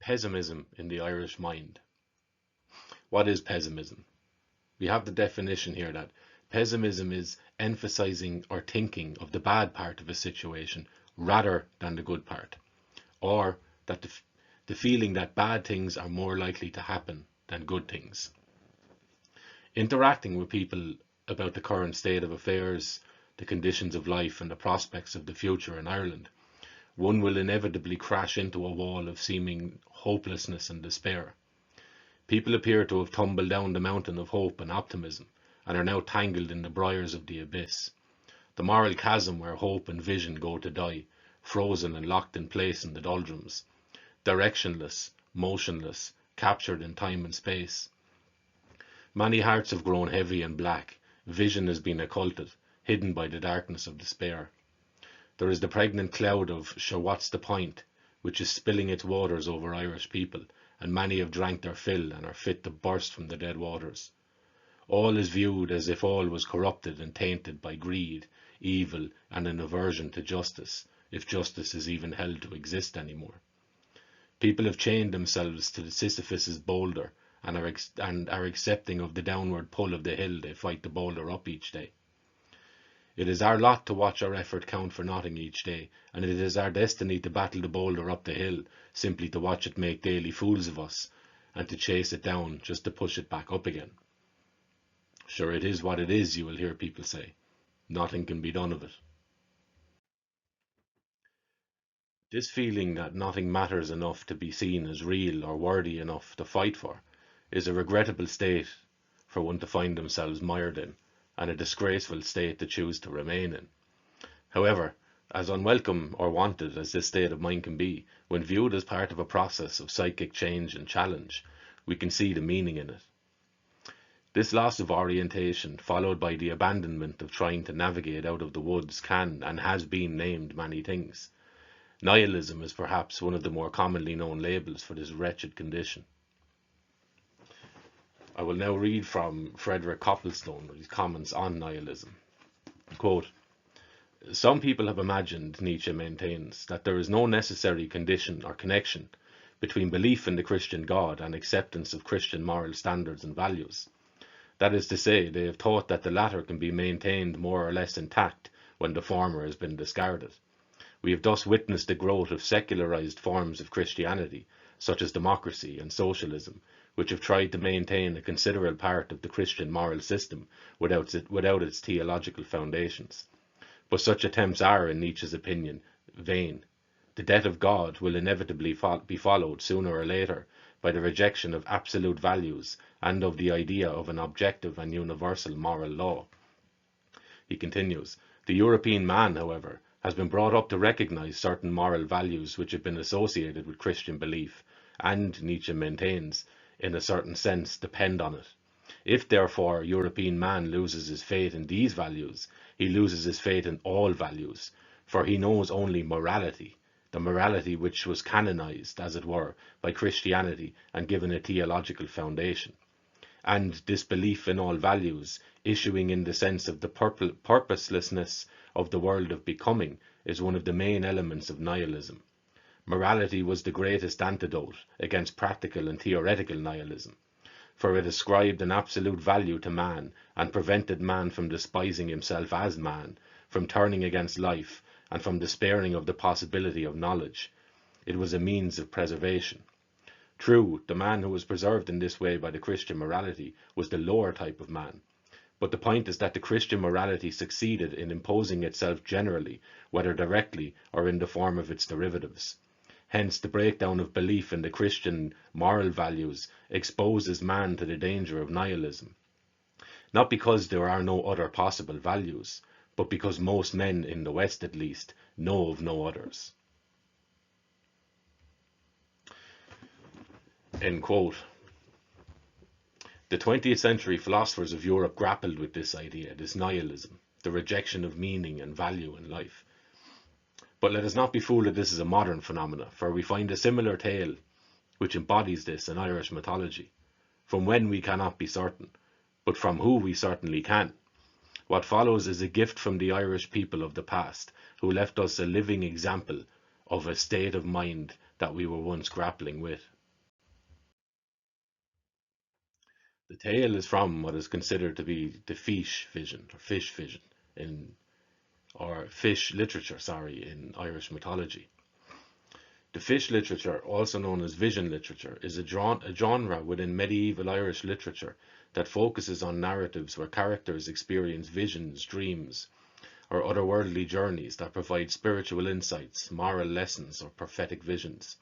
Pessimism in the Irish mind. What is pessimism? We have the definition here that pessimism is emphasizing or thinking of the bad part of a situation rather than the good part, or that the feeling that bad things are more likely to happen than good things. Interacting with people about the current state of affairs, the conditions of life and the prospects of the future in Ireland, one will inevitably crash into a wall of seeming hopelessness and despair. People appear to have tumbled down the mountain of hope and optimism and are now tangled in the briars of the abyss, the moral chasm where hope and vision go to die, frozen and locked in place in the doldrums, directionless, motionless, captured in time and space. Many hearts have grown heavy and black, vision has been occulted, hidden by the darkness of despair. There is the pregnant cloud of "sure what's the point," which is spilling its waters over Irish people, and many have drank their fill and are fit to burst from the dead waters. All is viewed as if all was corrupted and tainted by greed, evil, and an aversion to justice, if justice is even held to exist anymore. People have chained themselves to the Sisyphus's boulder and are accepting of the downward pull of the hill they fight the boulder up each day. It is our lot to watch our effort count for nothing each day, and it is our destiny to battle the boulder up the hill, simply to watch it make daily fools of us, and to chase it down just to push it back up again. Sure, it is what it is, you will hear people say. Nothing can be done of it. This feeling that nothing matters enough to be seen as real or worthy enough to fight for is a regrettable state for one to find themselves mired in, and a disgraceful state to choose to remain in. However, as unwelcome or wanted as this state of mind can be, when viewed as part of a process of psychic change and challenge, we can see the meaning in it. This loss of orientation, followed by the abandonment of trying to navigate out of the woods, can and has been named many things. Nihilism is perhaps one of the more commonly known labels for this wretched condition. I will now read from Frederick Copplestone, his comments on nihilism. Quote, "Some people have imagined," Nietzsche maintains, "that there is no necessary condition or connection between belief in the Christian God and acceptance of Christian moral standards and values. That is to say, they have thought that the latter can be maintained more or less intact when the former has been discarded. We have thus witnessed the growth of secularized forms of Christianity, such as democracy and socialism, which have tried to maintain a considerable part of the Christian moral system without its theological foundations. But such attempts are, in Nietzsche's opinion, vain. The death of God will inevitably be followed, sooner or later, by the rejection of absolute values and of the idea of an objective and universal moral law." He continues, "The European man, however, has been brought up to recognize certain moral values which have been associated with Christian belief, and, Nietzsche maintains, in a certain sense depend on it. If, therefore, European man loses his faith in these values, he loses his faith in all values, for he knows only morality, the morality which was canonized, as it were, by Christianity and given a theological foundation. And this belief in all values, issuing in the sense of the purposelessness of the world of becoming, is one of the main elements of nihilism. Morality was the greatest antidote against practical and theoretical nihilism, for it ascribed an absolute value to man and prevented man from despising himself as man, from turning against life, and from despairing of the possibility of knowledge. It was a means of preservation. True, the man who was preserved in this way by the Christian morality was the lower type of man. But the point is that the Christian morality succeeded in imposing itself generally, whether directly or in the form of its derivatives. Hence, the breakdown of belief in the Christian moral values exposes man to the danger of nihilism. Not because there are no other possible values, but because most men, in the West at least, know of no others." End quote. The 20th century philosophers of Europe grappled with this idea, this nihilism, the rejection of meaning and value in life. But let us not be fooled that this is a modern phenomenon, for we find a similar tale which embodies this in Irish mythology. From when we cannot be certain, but from who we certainly can. What follows is a gift from the Irish people of the past, who left us a living example of a state of mind that we were once grappling with. The tale is from what is considered to be the fish vision in or fish literature, sorry, in Irish mythology. The fish literature, also known as vision literature, is a genre within medieval Irish literature that focuses on narratives where characters experience visions, dreams, or otherworldly journeys that provide spiritual insights, moral lessons, or prophetic visions.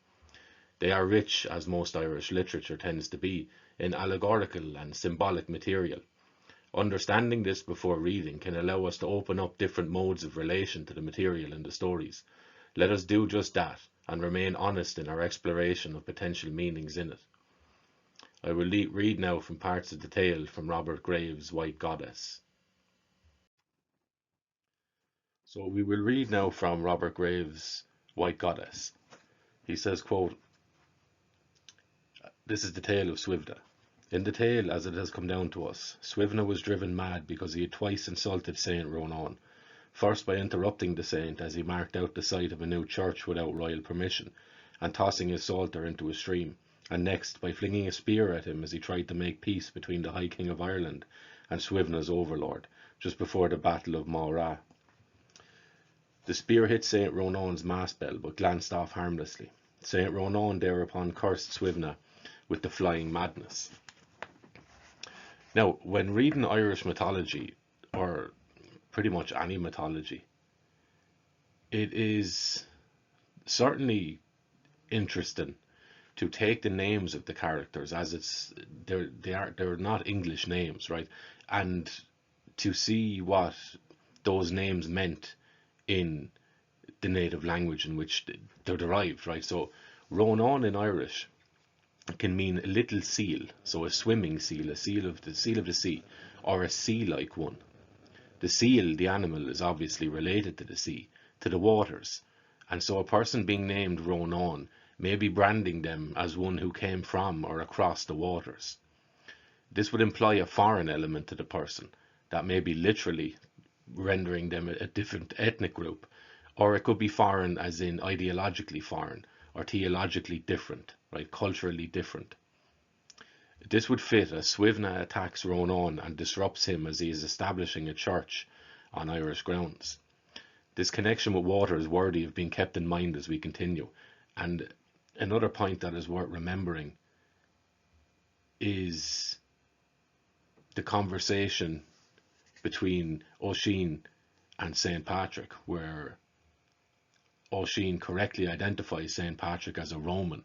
They are rich, as most Irish literature tends to be, in allegorical and symbolic material. Understanding this before reading can allow us to open up different modes of relation to the material in the stories. Let us do just that and remain honest in our exploration of potential meanings in it. I will read now from parts of the tale from Robert Graves' White Goddess. So we will read now from Robert Graves' White Goddess. He says, quote, "This is the tale of Suibhne. In the tale, as it has come down to us, Suibhne was driven mad because he had twice insulted Saint Ronan, first by interrupting the saint as he marked out the site of a new church without royal permission, and tossing his psalter into a stream, and next by flinging a spear at him as he tried to make peace between the High King of Ireland and Suibhne's overlord, just before the Battle of Maura. The spear hit Saint Ronan's mass bell, but glanced off harmlessly. Saint Ronan thereupon cursed Suibhne with the flying madness." Now, when reading Irish mythology, or pretty much any mythology, it is certainly interesting to take the names of the characters as they're not English names, right? And to see what those names meant in the native language in which they're derived, right? So Ronan in Irish can mean a little seal, so a swimming seal, a seal of the sea, or a sea-like one. The seal, the animal, is obviously related to the sea, to the waters, and so a person being named Ronan may be branding them as one who came from or across the waters. This would imply a foreign element to the person, that may be literally rendering them a different ethnic group, or it could be foreign as in ideologically foreign, or theologically different, right, culturally different. This would fit as Suibhne attacks Ronan and disrupts him as he is establishing a church on Irish grounds. This connection with water is worthy of being kept in mind as we continue. And another point that is worth remembering is the conversation between Oisin and St. Patrick, where Oisin correctly identifies St. Patrick as a Roman,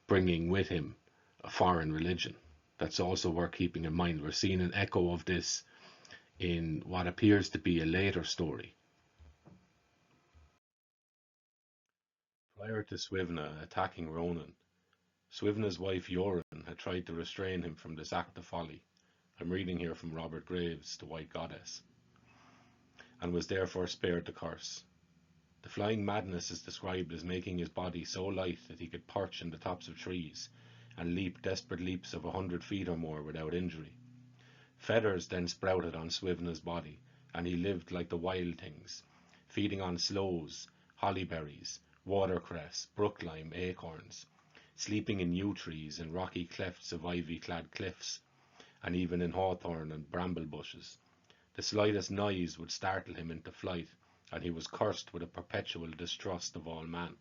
bringing with him a foreign religion. That's also worth keeping in mind. We're seeing an echo of this in what appears to be a later story. Prior to Suibhne attacking Ronan, Suibhne's wife Joran had tried to restrain him from this act of folly. I'm reading here from Robert Graves' The White Goddess, and was therefore spared the curse. The flying madness is described as making his body so light that he could perch in the tops of trees and leap desperate leaps of 100 feet or more without injury. Feathers then sprouted on Suibhne's body, and he lived like the wild things, feeding on sloes, hollyberries, watercress, brooklime, acorns, sleeping in yew trees and rocky clefts of ivy-clad cliffs, and even in hawthorn and bramble bushes. The slightest noise would startle him into flight, and he was cursed with a perpetual distrust of all man.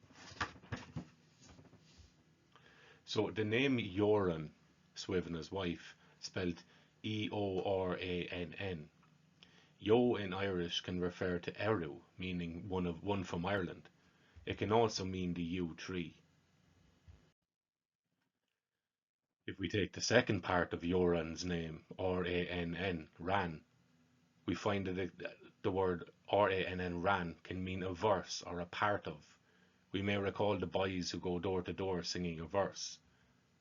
So the name Joran, Suibhne's wife, spelled Eorann. Yo in Irish can refer to Eru, meaning one from Ireland. It can also mean the yew tree. If we take the second part of Joran's name, Rann, Ran, we find that the word Rann, Ran, can mean a verse or a part of. We may recall the boys who go door to door singing a verse.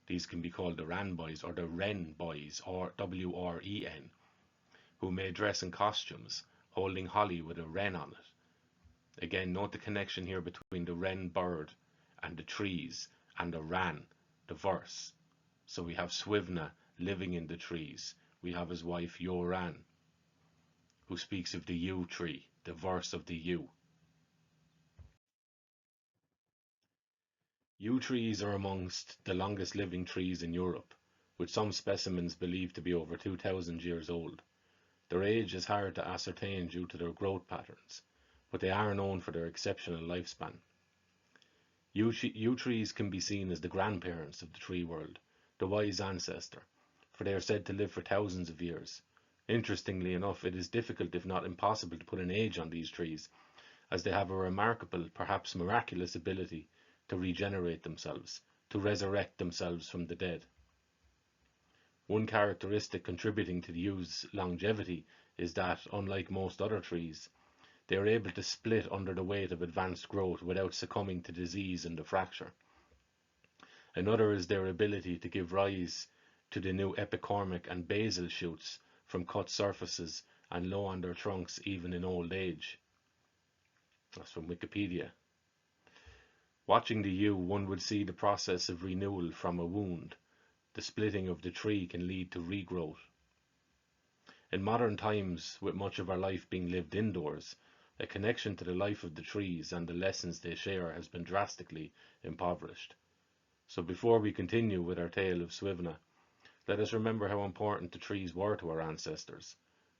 These can be called the Ran boys or the Wren boys, or Wren, who may dress in costumes, holding holly with a wren on it. Again, note the connection here between the wren bird and the trees and the ran, the verse. So we have Suibhne living in the trees. We have his wife Joran, who speaks of the yew tree, the verse of the yew. Yew trees are amongst the longest living trees in Europe. with some specimens believed to be over 2,000 years old. Their age is hard to ascertain due to their growth patterns, but they are known for their exceptional lifespan. Yew trees can be seen as the grandparents of the tree world, the wise ancestor, for they are said to live for thousands of years. Interestingly enough, it is difficult if not impossible to put an age on these trees, as they have a remarkable, perhaps miraculous ability to regenerate themselves, to resurrect themselves from the dead. One characteristic contributing to the yew's longevity is that, unlike most other trees, they are able to split under the weight of advanced growth without succumbing to disease and the fracture. Another is their ability to give rise to the new epicormic and basal shoots from cut surfaces and low on their trunks even in old age. That's from Wikipedia. Watching the yew, one would see the process of renewal from a wound. The splitting of the tree can lead to regrowth. In modern times, with much of our life being lived indoors, a connection to the life of the trees and the lessons they share has been drastically impoverished. So before we continue with our tale of Suibhne, let us remember how important the trees were to our ancestors,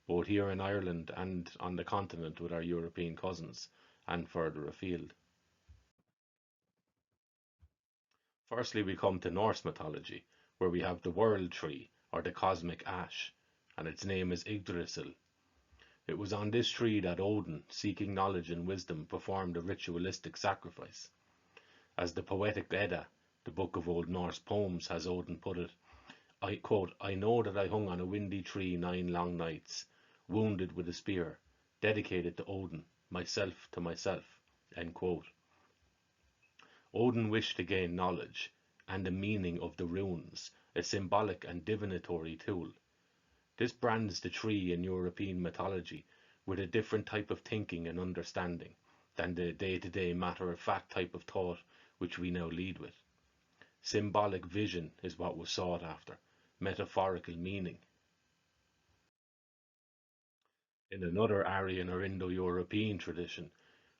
both here in Ireland and on the continent with our European cousins, and further afield. Firstly, we come to Norse mythology, where we have the world tree, or the cosmic ash, and its name is Yggdrasil. It was on this tree that Odin, seeking knowledge and wisdom, performed a ritualistic sacrifice. As the poetic Edda, the book of Old Norse poems, has Odin put it, I quote, I know that I hung on a windy tree 9 long nights, wounded with a spear, dedicated to Odin, myself to myself, end quote. Odin wished to gain knowledge and the meaning of the runes, a symbolic and divinatory tool. This brands the tree in European mythology with a different type of thinking and understanding than the day-to-day matter-of-fact type of thought which we now lead with. Symbolic vision is what was sought after, metaphorical meaning. In another Aryan or Indo-European tradition,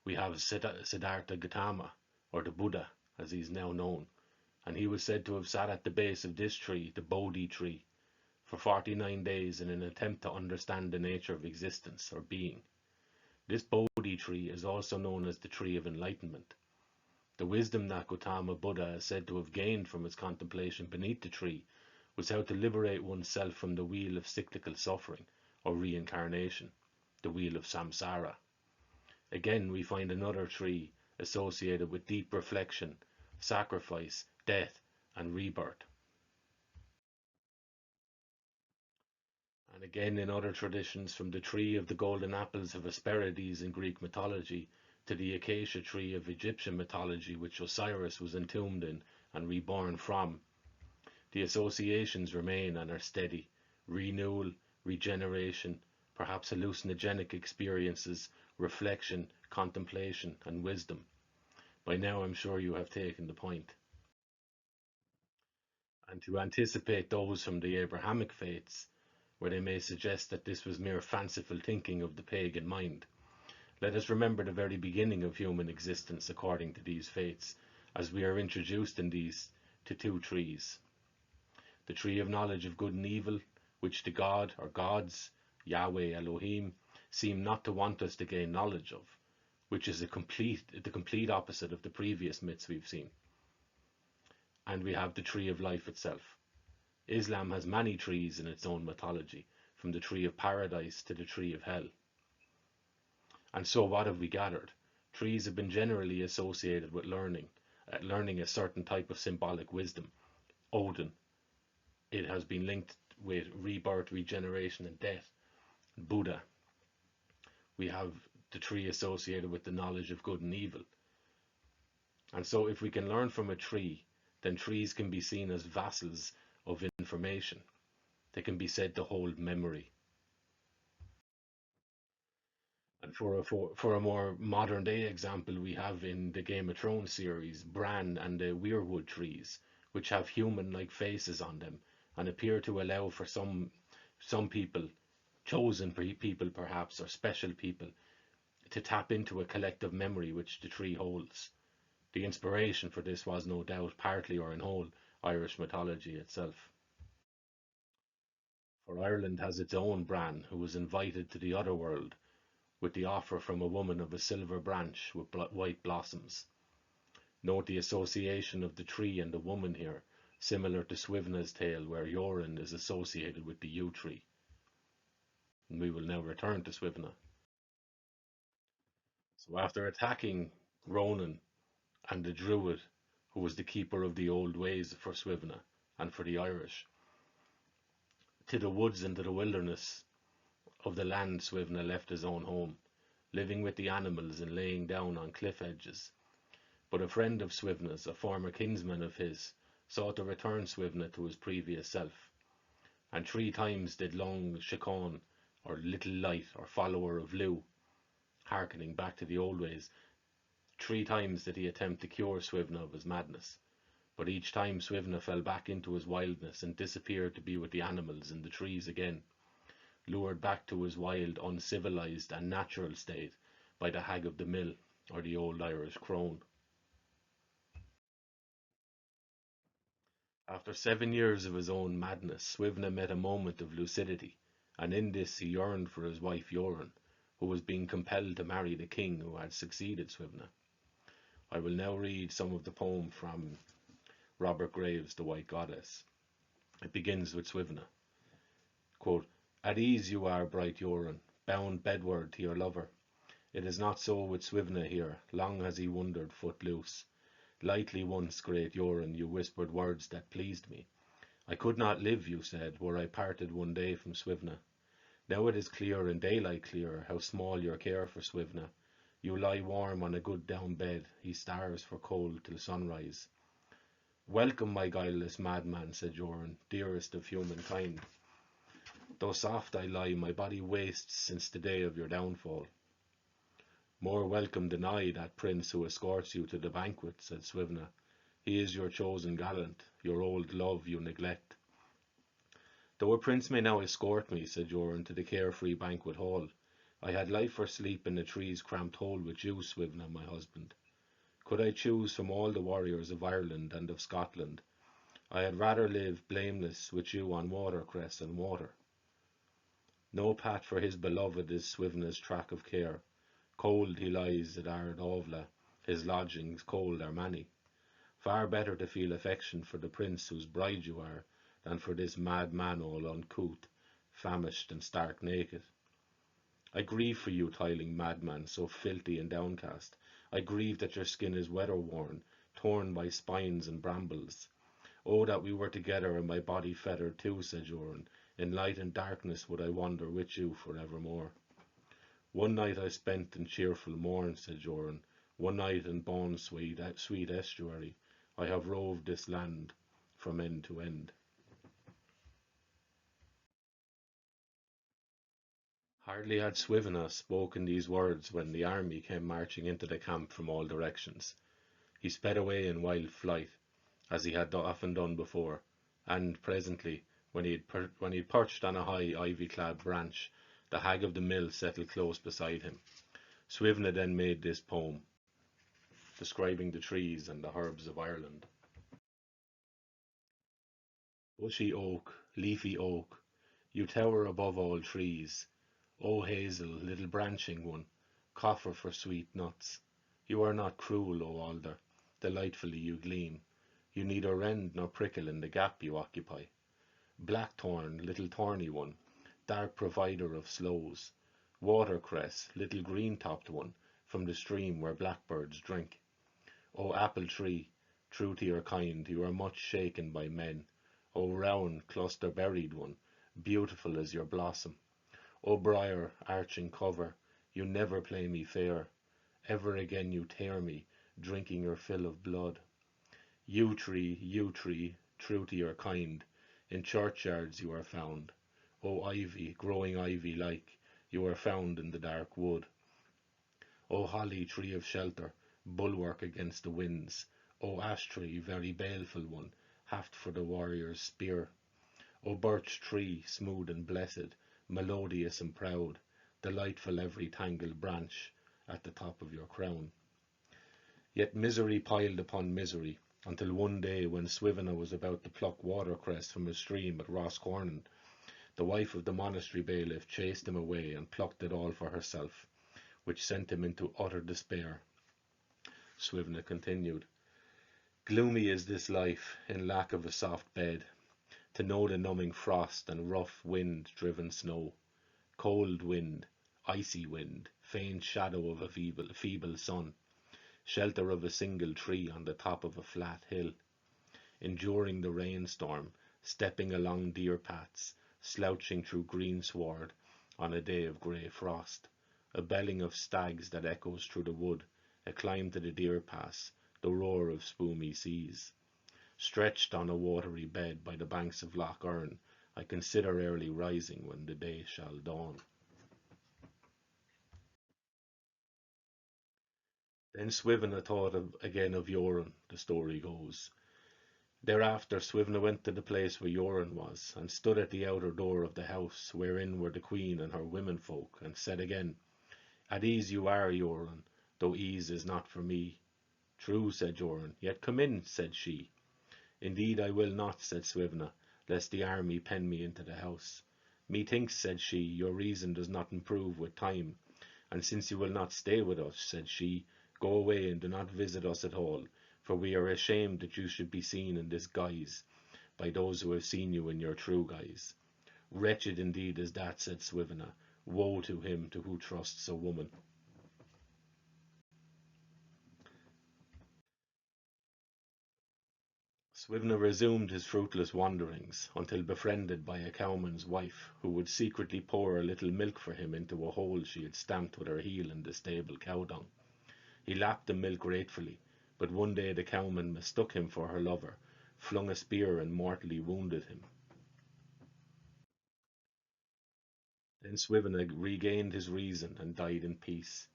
we have Siddhartha Gautama, or the Buddha, as he is now known, and he was said to have sat at the base of this tree, the Bodhi tree, for 49 days in an attempt to understand the nature of existence or being. This Bodhi tree is also known as the Tree of Enlightenment. The wisdom that Gautama Buddha is said to have gained from his contemplation beneath the tree was how to liberate oneself from the wheel of cyclical suffering or reincarnation, the wheel of samsara. Again, we find another tree associated with deep reflection, sacrifice, death, and rebirth. And again, in other traditions, from the tree of the golden apples of Hesperides in Greek mythology to the acacia tree of Egyptian mythology, which Osiris was entombed in and reborn from, the associations remain and are steady. Renewal, regeneration, perhaps hallucinogenic experiences, reflection, contemplation, and wisdom. By now I'm sure you have taken the point. And to anticipate those from the Abrahamic faiths, where they may suggest that this was mere fanciful thinking of the pagan mind, let us remember the very beginning of human existence according to these faiths, as we are introduced in these to 2 trees. The tree of knowledge of good and evil, which the god or gods, Yahweh Elohim, seem not to want us to gain knowledge of, which is the complete opposite of the previous myths we've seen. And we have the tree of life itself. Islam has many trees in its own mythology, from the tree of paradise to the tree of hell. And so what have we gathered? Trees have been generally associated with learning a certain type of symbolic wisdom. Odin. It has been linked with rebirth, regeneration, and death. Buddha. We have the tree associated with the knowledge of good and evil. And so if we can learn from a tree, then trees can be seen as vassals of information. They can be said to hold memory. And for a more modern day example, we have in the Game of Thrones series Bran and the weirwood trees, which have human-like faces on them and appear to allow for some people, chosen people perhaps, or special people, to tap into a collective memory which the tree holds. The inspiration for this was no doubt partly or in whole Irish mythology itself. For Ireland has its own Bran, who was invited to the other world with the offer from a woman of a silver branch with white blossoms. Note the association of the tree and the woman here, similar to Suibhne's tale where Joran is associated with the yew tree. And we will now return to Suibhne. So after attacking Ronan and the Druid, who was the keeper of the old ways for Suibhne and for the Irish, to the woods and to the wilderness of the land Suibhne left his own home, living with the animals and laying down on cliff edges. But a friend of Suibhne's, a former kinsman of his, sought to return Suibhne to his previous self, and 3 times did Long Shacón, or Little Light, or follower of Lugh, hearkening back to the old ways, 3 times did he attempt to cure Suibhne of his madness, but each time Suibhne fell back into his wildness and disappeared to be with the animals in the trees again, lured back to his wild, uncivilized and natural state by the hag of the mill, or the old Irish crone. After 7 years of his own madness, Suibhne met a moment of lucidity, and in this he yearned for his wife Joran, who was being compelled to marry the king who had succeeded Suibhne. I will now read some of the poem from Robert Graves' The White Goddess. It begins with Suibhne. Quote, "At ease you are, bright Joran, bound bedward to your lover. It is not so with Suibhne here, long has he wandered foot loose. Lightly once, great Joran, you whispered words that pleased me. I could not live, you said, were I parted one day from Suibhne. Now it is clear and daylight clear how small your care for Suibhne. You lie warm on a good down bed, he starves for cold till sunrise. Welcome, my guileless madman, said Joran, dearest of humankind. Though soft I lie, my body wastes since the day of your downfall. More welcome than I, that prince who escorts you to the banquet, said Suibhne. He is your chosen gallant, your old love you neglect. Though a prince may now escort me, said Joran, to the carefree banquet hall, I had life or sleep in the tree's cramped hole with you, Suibhne, my husband. Could I choose from all the warriors of Ireland and of Scotland, I had rather live blameless with you on watercress and water. No pat for his beloved is Suibhne's track of care. Cold he lies at Ardovla, his lodgings cold are many. Far better to feel affection for the prince whose bride you are, than for this mad man all uncouth, famished and stark naked. I grieve for you, tiling madman, so filthy and downcast. I grieve that your skin is weather-worn, torn by spines and brambles. Oh, that we were together and my body feathered too, said Joran. In light and darkness would I wander with you for evermore. One night I spent in cheerful morn, said Joran. One night in Bawn sweet estuary. I have roved this land from end to end. Hardly had Suibhne spoken these words when the army came marching into the camp from all directions. He sped away in wild flight, as he had often done before, and presently, when he had perched on a high ivy-clad branch, the hag of the mill settled close beside him. Suibhne then made this poem, describing the trees and the herbs of Ireland. Bushy oak, leafy oak, you tower above all trees. O hazel, little branching one, coffer for sweet nuts. You are not cruel, O alder, delightfully you gleam. You neither rend nor prickle in the gap you occupy. Blackthorn, little thorny one, dark provider of sloes. Watercress, little green-topped one, from the stream where blackbirds drink. O apple tree, true to your kind, you are much shaken by men. O round, cluster-berried one, beautiful as your blossom. O briar, arching cover, you never play me fair. Ever again you tear me, drinking your fill of blood. Yew tree, true to your kind, in churchyards you are found. O ivy, growing ivy-like, you are found in the dark wood. O holly, tree of shelter, bulwark against the winds. O ash tree, very baleful one, haft for the warrior's spear. O birch tree, smooth and blessed, melodious and proud, delightful every tangled branch at the top of your crown. Yet misery piled upon misery, until one day when Suibhne was about to pluck watercress from a stream at Roscornan, The wife of the monastery bailiff chased him away and plucked it all for herself, which sent him into utter despair. Swivne continued, gloomy is this life, in lack of a soft bed, to know the numbing frost and rough wind-driven snow, cold wind, icy wind, faint shadow of a feeble sun, shelter of a single tree on the top of a flat hill, enduring the rainstorm, stepping along deer paths, slouching through greensward on a day of grey frost, a belling of stags that echoes through the wood, a climb to the deer pass, the roar of spumy seas. Stretched on a watery bed by the banks of Loch Earn, I consider early rising when the day shall dawn. Then Swivne thought again of Yoren, the story goes. Thereafter Swivne went to the place where Yoren was, and stood at the outer door of the house wherein were the queen and her womenfolk, and said again, at ease you are, Yoren, though ease is not for me. True, said Yoren, yet come in, said she. Indeed I will not, said Swivne, lest the army pen me into the house. Methinks, said she, your reason does not improve with time, and since you will not stay with us, said she, go away and do not visit us at all, for we are ashamed that you should be seen in this guise by those who have seen you in your true guise. Wretched indeed is that, said Swivne, woe to him to who trusts a woman. Swivne resumed his fruitless wanderings, until befriended by a cowman's wife, who would secretly pour a little milk for him into a hole she had stamped with her heel in the stable cow dung. He lapped the milk gratefully, but one day the cowman mistook him for her lover, flung a spear and mortally wounded him. Then Swivne regained his reason and died in peace.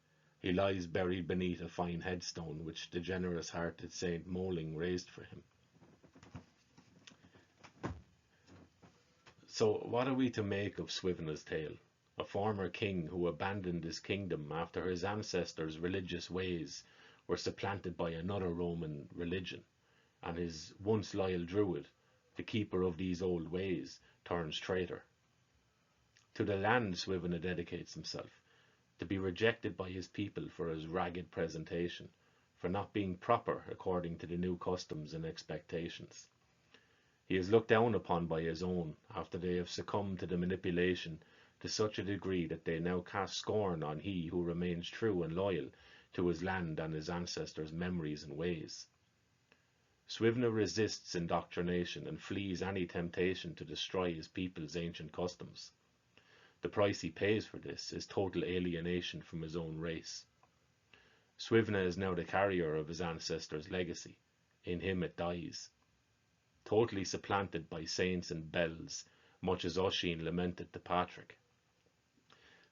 He lies buried beneath a fine headstone which the generous-hearted Saint Moling raised for him. So what are we to make of Swivne's tale? A former king who abandoned his kingdom after his ancestors' religious ways were supplanted by another Roman religion, and his once loyal druid, the keeper of these old ways, turns traitor. To the land Swivne dedicates himself, to be rejected by his people for his ragged presentation, for not being proper according to the new customs and expectations. He is looked down upon by his own, after they have succumbed to the manipulation to such a degree that they now cast scorn on he who remains true and loyal to his land and his ancestors' memories and ways. Swivne resists indoctrination and flees any temptation to destroy his people's ancient customs. The price he pays for this is total alienation from his own race. Swivne is now the carrier of his ancestors' legacy. In him it dies. Totally supplanted by saints and bells, much as Oisin lamented to Patrick.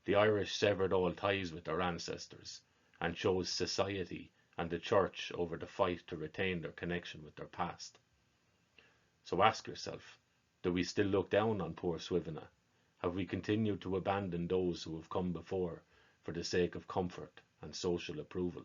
The Irish severed all ties with their ancestors, and chose society and the church over the fight to retain their connection with their past. So ask yourself, do we still look down on poor Swivne? Have we continued to abandon those who have come before for the sake of comfort and social approval?